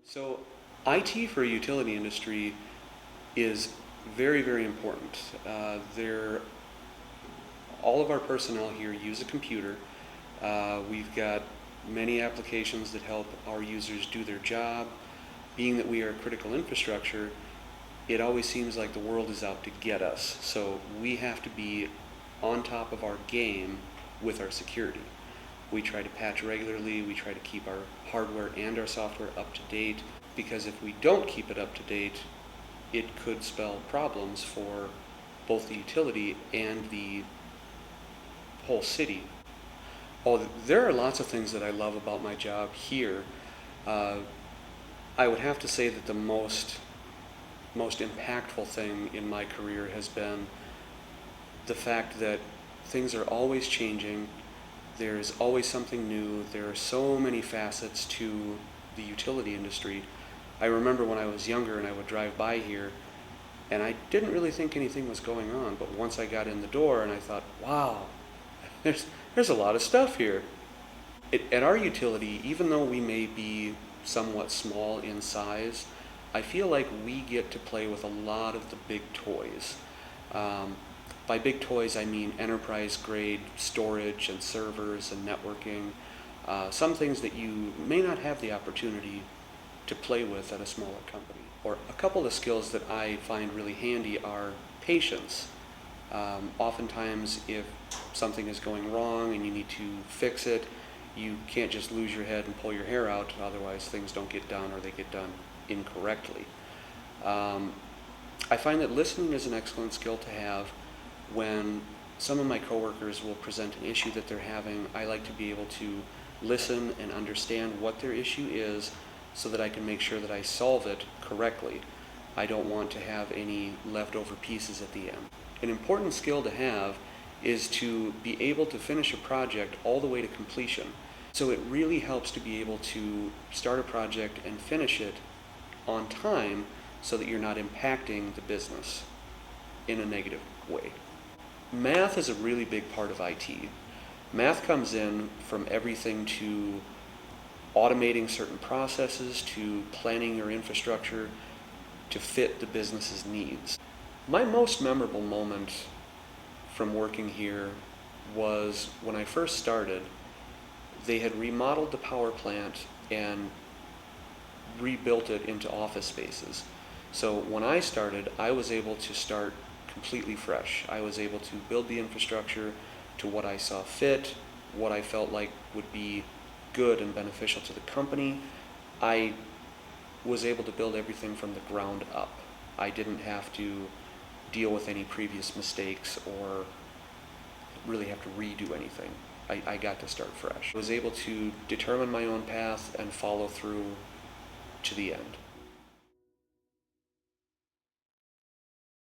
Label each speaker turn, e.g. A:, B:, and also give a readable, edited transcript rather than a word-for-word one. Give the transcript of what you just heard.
A: So IT for a utility industry is very, very important. All of our personnel here use a computer. We've got many applications that help our users do their job. Being that we are critical infrastructure, it always seems like the world is out to get us. So we have to be on top of our game with our security. We try to patch regularly, we try to keep our hardware and our software up to date, because if we don't keep it up to date, it could spell problems for both the utility and the whole city. Oh, there are lots of things that I love about my job here. I would have to say that the most impactful thing in my career has been the fact that things are always changing. There's always something new. There are so many facets to the utility industry. I remember when I was younger and I would drive by here and I didn't really think anything was going on, but once I got in the door and I thought, wow, there's a lot of stuff here. At our utility, even though we may be somewhat small in size, I feel like we get to play with a lot of the big toys. By big toys, I mean enterprise-grade storage and servers and networking, some things that you may not have the opportunity to play with at a smaller company. Or a couple of skills that I find really handy are patience. Oftentimes, if something is going wrong and you need to fix it, you can't just lose your head and pull your hair out, otherwise things don't get done or they get done incorrectly. I find that listening is an excellent skill to have. When some of my coworkers will present an issue that they're having, I like to be able to listen and understand what their issue is so that I can make sure that I solve it correctly. I don't want to have any leftover pieces at the end. An important skill to have is to be able to finish a project all the way to completion. So it really helps to be able to start a project and finish it on time so that you're not impacting the business in a negative way. Math is a really big part of IT. Math comes in from everything to automating certain processes, to planning your infrastructure to fit the business's needs. My most memorable moment from working here was when I first started. They had remodeled the power plant and rebuilt it into office spaces. So when I started, I was able to start completely fresh. I was able to build the infrastructure to what I saw fit, what I felt like would be good and beneficial to the company. I was able to build everything from the ground up. I didn't have to deal with any previous mistakes or really have to redo anything. I got to start fresh. I was able to determine my own path and follow through to the end.